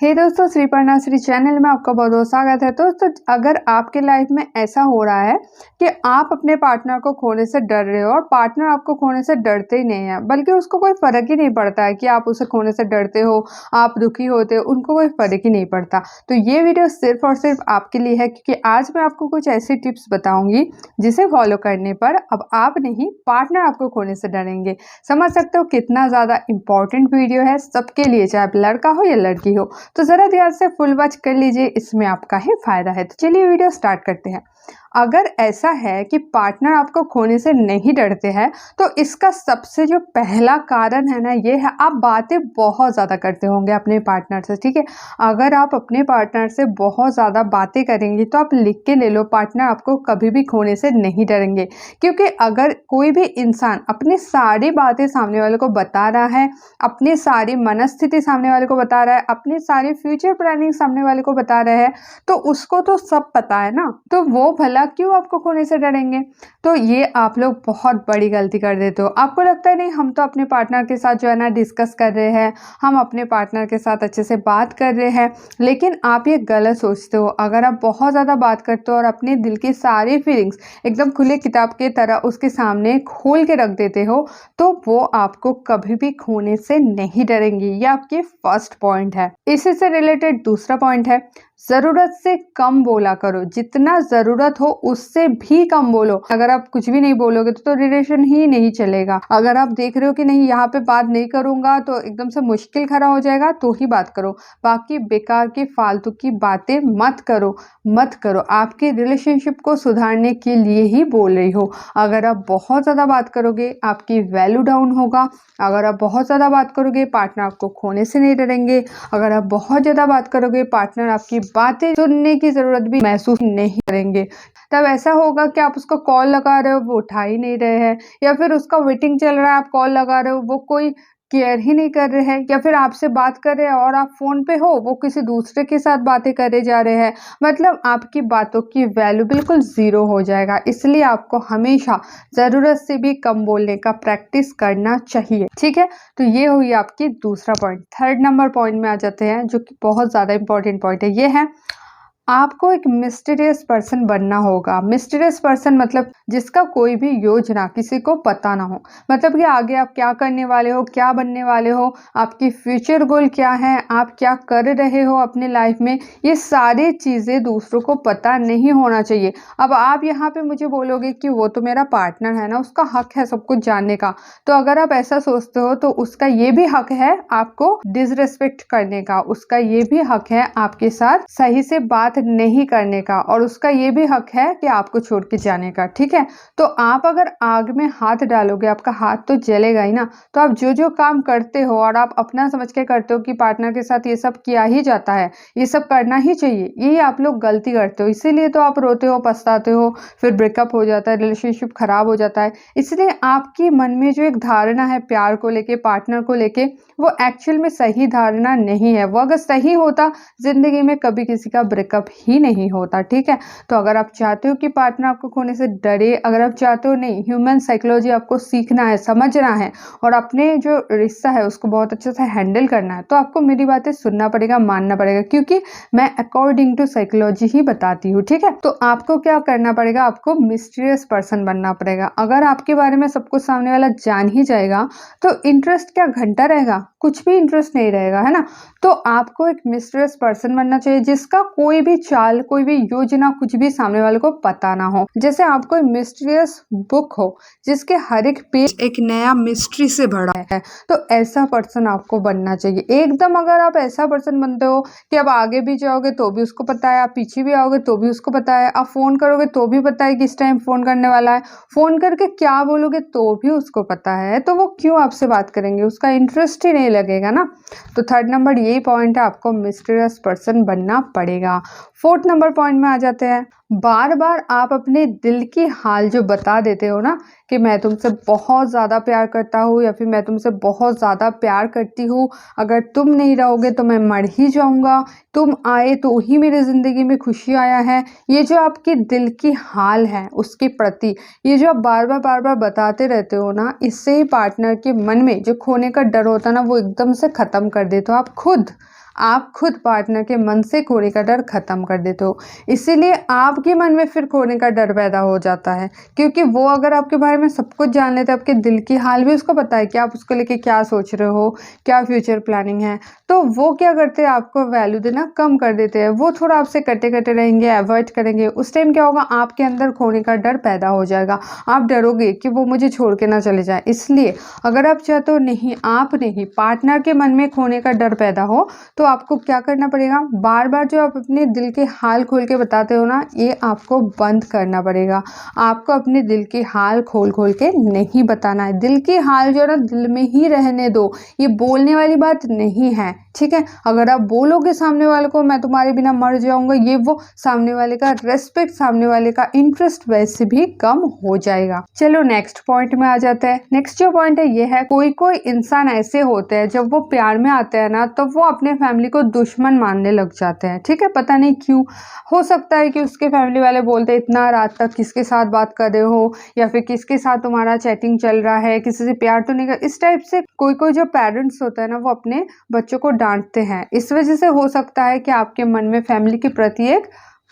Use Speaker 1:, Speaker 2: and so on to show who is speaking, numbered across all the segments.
Speaker 1: हे दोस्तों, श्रीपर्णा श्री चैनल में आपका बहुत बहुत स्वागत है। दोस्तों, अगर आपके लाइफ में ऐसा हो रहा है कि आप अपने पार्टनर को खोने से डर रहे हो और पार्टनर आपको खोने से डरते ही नहीं है, बल्कि उसको कोई फर्क ही नहीं पड़ता है कि आप उसे खोने से डरते हो, आप दुखी होते हो, उनको कोई फर्क ही नहीं पड़ता, तो ये वीडियो सिर्फ और सिर्फ आपके लिए है। क्योंकि आज मैं आपको कुछ ऐसी टिप्स बताऊंगी जिसे फॉलो करने पर अब आप नहीं, पार्टनर आपको खोने से डरेंगे। समझ सकते हो कितना ज़्यादा इंपॉर्टेंट वीडियो है सबके लिए, चाहे आप लड़का हो या लड़की हो। तो ज़रा ध्यान से फुल वॉच कर लीजिए, इसमें आपका ही फायदा है। तो चलिए वीडियो स्टार्ट करते हैं। अगर ऐसा है कि पार्टनर आपको खोने से नहीं डरते हैं, तो इसका सबसे जो पहला कारण है ना, ये है आप बातें बहुत ज़्यादा करते होंगे अपने पार्टनर से। ठीक है, अगर आप अपने पार्टनर से बहुत ज़्यादा बातें करेंगे तो आप लिख के ले लो, पार्टनर आपको कभी भी खोने से नहीं डरेंगे। क्योंकि अगर कोई भी इंसान अपनी सारी बातें सामने वाले को बता रहा है, अपनी सारी मनस्थिति सामने वाले को बता रहा है, अपनी सारी फ्यूचर प्लानिंग सामने वाले को बता रहा है, तो उसको तो सब पता है ना, तो वो भला क्यों आपको खोने से डरेंगे। तो ये आप लोग बहुत बड़ी गलती कर देते हो। आपको लगता है नहीं, हम तो अपने पार्टनर के साथ जो है ना डिस्कस कर रहे हैं, हम अपने पार्टनर के साथ अच्छे से बात कर रहे हैं, लेकिन आप ये गलत सोचते हो। अगर आप बहुत ज़्यादा बात करते हो और अपने दिल की सारी फीलिंग्स एकदम खुले किताब के तरह उसके सामने खोल के रख देते हो, तो वो आपको कभी भी खोने से नहीं डरेंगी। ये आपकी फर्स्ट पॉइंट है। इसी से रिलेटेड दूसरा पॉइंट है, ज़रूरत से कम बोला करो। जितना ज़रूरत हो उससे भी कम बोलो। अगर आप कुछ भी नहीं बोलोगे तो रिलेशन ही नहीं चलेगा। अगर आप देख रहे हो कि नहीं, यहाँ पे बात नहीं करूँगा तो एकदम से मुश्किल खड़ा हो जाएगा, तो ही बात करो। बाकी बेकार की फालतू की बातें मत करो, मत करो। आपके रिलेशनशिप को सुधारने के लिए ही बोल रही हो। अगर आप बहुत ज़्यादा बात करोगे आपकी वैल्यू डाउन होगा। अगर आप बहुत ज़्यादा बात करोगे पार्टनर आपको खोने से नहीं डरेंगे। अगर आप बहुत ज़्यादा बात करोगे पार्टनर आपकी बातें सुनने की ज़रूरत भी महसूस नहीं करेंगे। तब ऐसा होगा कि आप उसको कॉल लगा रहे हो, वो उठा ही नहीं रहे हैं, या फिर उसका वेटिंग चल रहा है, आप कॉल लगा रहे हो, वो कोई केयर ही नहीं कर रहे हैं, या फिर आपसे बात कर रहे हैं और आप फ़ोन पे हो, वो किसी दूसरे के साथ बातें करे जा रहे हैं। मतलब आपकी बातों की वैल्यू बिल्कुल ज़ीरो हो जाएगा। इसलिए आपको हमेशा ज़रूरत से भी कम बोलने का प्रैक्टिस करना चाहिए। ठीक है, तो ये हुई आपकी दूसरा पॉइंट। थर्ड नंबर पॉइंट में आ जाते हैं, जो कि बहुत ज़्यादा इंपॉर्टेंट पॉइंट है। ये है, आपको एक मिस्टीरियस पर्सन बनना होगा। मिस्टीरियस पर्सन मतलब जिसका कोई भी योजना किसी को पता ना हो। मतलब कि आगे आप क्या करने वाले हो, क्या बनने वाले हो, आपकी फ्यूचर गोल क्या है, आप क्या कर रहे हो अपने लाइफ में, ये सारी चीज़ें दूसरों को पता नहीं होना चाहिए। अब आप यहाँ पे मुझे बोलोगे कि वो तो मेरा पार्टनर है ना, उसका हक है सब कुछ जानने का। तो अगर आप ऐसा सोचते हो तो उसका ये भी हक है आपको डिसरिस्पेक्ट करने का, उसका ये भी हक है आपके साथ सही से बात नहीं करने का, और उसका ये भी हक है कि आपको छोड़ के जाने का। ठीक है, तो आप अगर आग में हाथ डालोगे आपका हाथ तो जलेगा ही ना। तो आप जो जो काम करते हो और आप अपना समझ के करते हो कि पार्टनर के साथ ये सब किया ही जाता है, ये सब करना ही चाहिए, यही आप लोग गलती करते हो। इसीलिए तो आप रोते हो, पछताते हो, फिर ब्रेकअप हो जाता है, रिलेशनशिप खराब हो जाता है। इसलिए आपके मन में जो एक धारणा है प्यार को लेके, पार्टनर को लेके, वो एक्चुअल में सही धारणा नहीं है। वो अगर सही होता, जिंदगी में कभी किसी का ब्रेकअप ही नहीं होता। ठीक है, तो अगर आप चाहते हो कि पार्टनर आपको खोने से डरे, अगर आप चाहते हो, नहीं, ह्यूमन साइकोलॉजी आपको सीखना है, समझना है, और अपने जो रिश्ता है उसको बहुत अच्छे से हैंडल करना है, तो आपको मेरी बातें सुनना पड़ेगा, मानना पड़ेगा, क्योंकि मैं अकॉर्डिंग टू साइकोलॉजी ही बताती हूँ। ठीक है, तो आपको क्या करना पड़ेगा, आपको मिस्टीरियस पर्सन बनना पड़ेगा। अगर आपके बारे में सब कुछ सामने वाला जान ही जाएगा तो इंटरेस्ट क्या घंटा रहेगा, कुछ भी इंटरेस्ट नहीं रहेगा, है ना। तो आपको एक मिस्टीरियस पर्सन बनना चाहिए जिसका कोई भी चाल, कोई भी योजना, कुछ भी सामने वाले को पता ना हो। जैसे आपको एक मिस्टीरियस बुक हो जिसके हर एक पेज एक नया मिस्ट्री से भरा है, तो ऐसा पर्सन आपको बनना चाहिए एकदम। अगर आप ऐसा पर्सन बनते हो कि अब आगे भी जाओगे तो भी उसको पता है, आप पीछे भी आओगे तो भी उसको पता है, आप फ़ोन करोगे तो भी पता है किस टाइम फ़ोन करने वाला है, फ़ोन करके क्या बोलोगे तो भी उसको पता है, तो वो क्यों आपसे बात करेंगे, उसका इंटरेस्ट ही नहीं लगेगा ना। तो थर्ड नंबर यही पॉइंट है, आपको मिस्टीरियस पर्सन बनना पड़ेगा। फोर्थ नंबर पॉइंट में आ जाते हैं, बार बार आप अपने दिल की हाल जो बता देते हो ना, कि मैं तुमसे बहुत ज़्यादा प्यार करता हूँ, या फिर मैं तुमसे बहुत ज़्यादा प्यार करती हूँ, अगर तुम नहीं रहोगे तो मैं मर ही जाऊँगा, तुम आए तो ही मेरी ज़िंदगी में खुशी आया है। ये जो आपकी दिल की हाल है उसके प्रति, ये जो आप बार बार बताते रहते हो ना, इससे ही पार्टनर के मन में जो खोने का डर होता है ना, वो एकदम से ख़त्म कर देते हो आप खुद। आप खुद पार्टनर के मन से खोने का डर खत्म कर देते हो। इसीलिए आपके मन में फिर खोने का डर पैदा हो जाता है, क्योंकि वो अगर आपके बारे में सब कुछ जान लेते हैं, आपके दिल की हाल भी उसको पता है कि आप उसको लेके क्या सोच रहे हो, क्या फ्यूचर प्लानिंग है, तो वो क्या करते हैं, आपको वैल्यू देना कम कर देते हैं। वो थोड़ा आपसे कटे कटे रहेंगे, अवॉइड करेंगे। उस टाइम क्या होगा, आपके अंदर खोने का डर पैदा हो जाएगा। आप डरोगे कि वो मुझे छोड़ के ना चले जाए। इसलिए अगर आप चाहते हो नहीं, आप नहीं, पार्टनर के मन में खोने का डर पैदा हो, तो आपको क्या करना पड़ेगा, बार बार जो आप अपने दिल के हाल खोल के बताते हो ना, ये आपको बंद करना पड़ेगा। आपको अपने दिल के हाल खोल खोल के नहीं बताना है। दिल के हाल जो है ना, दिल में ही रहने दो। ये बोलने वाली बात नहीं है, ठीक है। अगर आप बोलोगे सामने वाले को मैं तुम्हारे बिना मर जाऊंगा, ये वो, सामने वाले का रेस्पेक्ट, सामने वाले का इंटरेस्ट वैसे भी कम हो जाएगा। चलो नेक्स्ट पॉइंट में आ जाते हैं। नेक्स्ट जो पॉइंट है ये है, कोई कोई इंसान ऐसे होते हैं जब वो प्यार में आते हैं ना, तो वो अपने फैमिली को दुश्मन मानने लग जाते हैं, ठीक है। पता नहीं क्यों, हो सकता है कि उसके फैमिली वाले बोलते हैं इतना रात तक किसके साथ बात कर रहे हो, या फिर किसके साथ तुम्हारा चैटिंग चल रहा है, किसी से प्यार तो नहीं कर, इस टाइप से कोई कोई जो पेरेंट्स होता है ना, वो अपने बच्चों को डांटते हैं। इस वजह से हो सकता है कि आपके मन में फैमिली के प्रति एक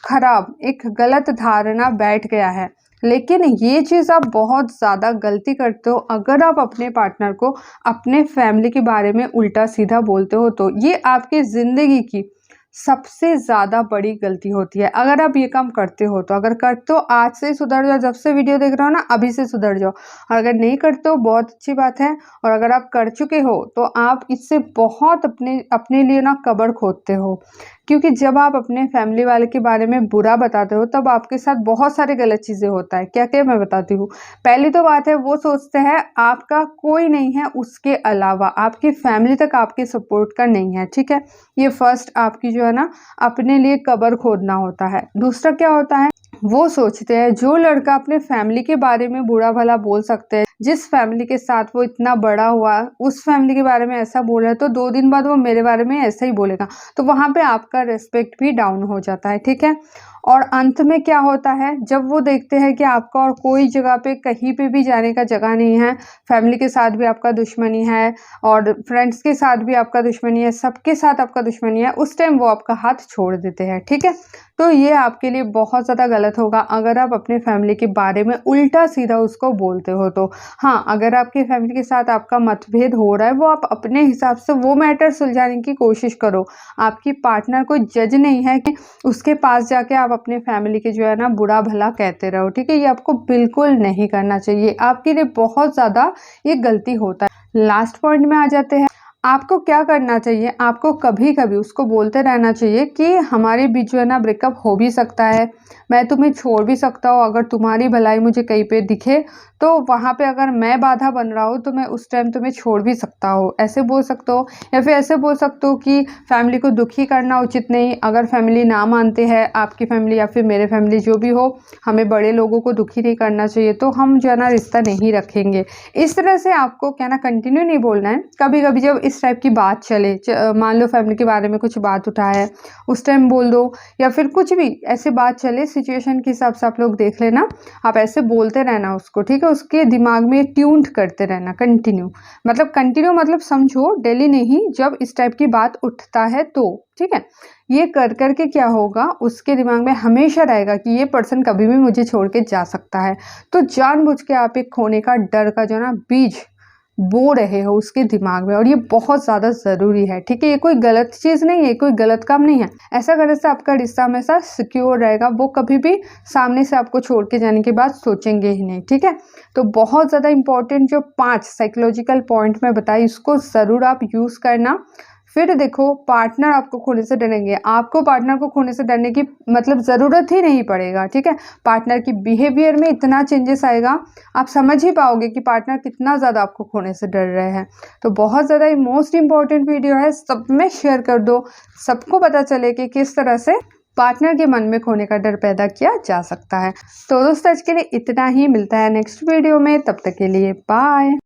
Speaker 1: खराब, एक गलत धारणा बैठ गया है। लेकिन ये चीज़ आप बहुत ज़्यादा गलती करते हो अगर आप अपने पार्टनर को अपने फैमिली के बारे में उल्टा सीधा बोलते हो, तो ये आपकी ज़िंदगी की सबसे ज़्यादा बड़ी गलती होती है। अगर आप ये काम करते हो तो, अगर करते हो आज से सुधर जाओ, जब से वीडियो देख रहे हो ना अभी से सुधर जाओ। और अगर नहीं करते हो बहुत अच्छी बात है, और अगर आप कर चुके हो तो आप इससे बहुत अपने लिए ना कब्र खोदते हो। क्योंकि जब आप अपने फैमिली वाले के बारे में बुरा बताते हो, तब आपके साथ बहुत सारी गलत चीज़ें होता है। क्या क्या मैं बताती हूँ। पहली तो बात है, वो सोचते हैं आपका कोई नहीं है उसके अलावा, आपकी फैमिली तक आपके सपोर्ट का नहीं है, ठीक है। ये फर्स्ट आपकी जो है ना, अपने लिए कब्र खोदना होता है। दूसरा क्या होता है, वो सोचते हैं जो लड़का अपने फैमिली के बारे में बुरा भला बोल सकते हैं, जिस फैमिली के साथ वो इतना बड़ा हुआ, उस फैमिली के बारे में ऐसा बोल रहा है, तो 2 दिन बाद वो मेरे बारे में ऐसा ही बोलेगा, तो वहाँ पे आपका रेस्पेक्ट भी डाउन हो जाता है, ठीक है। और अंत में क्या होता है, जब वो देखते हैं कि आपका और कोई जगह पे कहीं पे भी जाने का जगह नहीं है, फैमिली के साथ भी आपका दुश्मनी है और फ्रेंड्स के साथ भी आपका दुश्मनी है, सबके साथ आपका दुश्मनी है, उस टाइम वो आपका हाथ छोड़ देते हैं, ठीक है। तो ये आपके लिए बहुत ज़्यादा गलत होगा अगर आप अपने फैमिली के बारे में उल्टा सीधा उसको बोलते हो तो। हाँ, अगर आपकी फैमिली के साथ आपका मतभेद हो रहा है, वो आप अपने हिसाब से वो मैटर सुलझाने की कोशिश करो। आपकी पार्टनर कोई जज नहीं है कि उसके पास जाके आप अपने फैमिली के जो है ना बुरा भला कहते रहो, ठीक है। ये आपको बिल्कुल नहीं करना चाहिए, आपके लिए बहुत ज़्यादा ये गलती होता है। लास्ट पॉइंट में आ जाते हैं। आपको क्या करना चाहिए, आपको कभी कभी उसको बोलते रहना चाहिए कि हमारे बीच जो है ना ब्रेकअप हो भी सकता है, मैं तुम्हें छोड़ भी सकता हूँ, अगर तुम्हारी भलाई मुझे कहीं पे दिखे तो वहाँ पे अगर मैं बाधा बन रहा हूँ तो मैं उस टाइम तुम्हें छोड़ भी सकता हूँ, ऐसे बोल सकते हो। या फिर ऐसे बोल सकते हो कि फैमिली को दुखी करना उचित नहीं, अगर फैमिली ना मानते हैं, आपकी फैमिली या फिर मेरे फैमिली जो भी हो, हमें बड़े लोगों को दुखी नहीं करना चाहिए, तो हम जो है ना रिश्ता नहीं रखेंगे। इस तरह से आपको क्या ना कंटिन्यू नहीं बोलना है। कभी कभी जब इस टाइप की बात चले, मान लो फैमिली के बारे में कुछ बात उठा है, उस टाइम बोल दो, या फिर कुछ भी ऐसे बात चले, सिचुएशन के हिसाब से आप लोग देख लेना, आप ऐसे बोलते रहना उसको, ठीक है। उसके दिमाग में ट्यून्ड करते रहना कंटिन्यू, मतलब समझो डेली नहीं, जब इस टाइप की बात उठता है तो, ठीक है। ये कर करके क्या होगा, उसके दिमाग में हमेशा रहेगा कि ये पर्सन कभी भी मुझे छोड़ के जा सकता है। तो जानबूझ के आप एक खोने का डर का जो ना बीज बो रहे हो उसके दिमाग में, और ये बहुत ज़्यादा ज़रूरी है, ठीक है। ये कोई गलत चीज़ नहीं है, कोई गलत काम नहीं है। ऐसा करने से आपका रिश्ता हमेशा सिक्योर रहेगा, वो कभी भी सामने से आपको छोड़ के जाने के बाद सोचेंगे ही नहीं, ठीक है। तो बहुत ज़्यादा इंपॉर्टेंट जो 5 साइकोलॉजिकल पॉइंट मैं बताई, इसको ज़रूर आप यूज़ करना। फिर देखो, पार्टनर आपको खोने से डरेंगे, आपको पार्टनर को खोने से डरने की ज़रूरत ही नहीं पड़ेगा, ठीक है। पार्टनर की बिहेवियर में इतना चेंजेस आएगा, आप समझ ही पाओगे कि पार्टनर कितना ज़्यादा आपको खोने से डर रहे हैं। तो बहुत ज़्यादा मोस्ट इंपॉर्टेंट वीडियो है, सब में शेयर कर दो, सबको पता चले कि किस तरह से पार्टनर के मन में खोने का डर पैदा किया जा सकता है। तो दोस्तों आज के लिए इतना ही, मिलता है नेक्स्ट वीडियो में, तब तक के लिए बाय।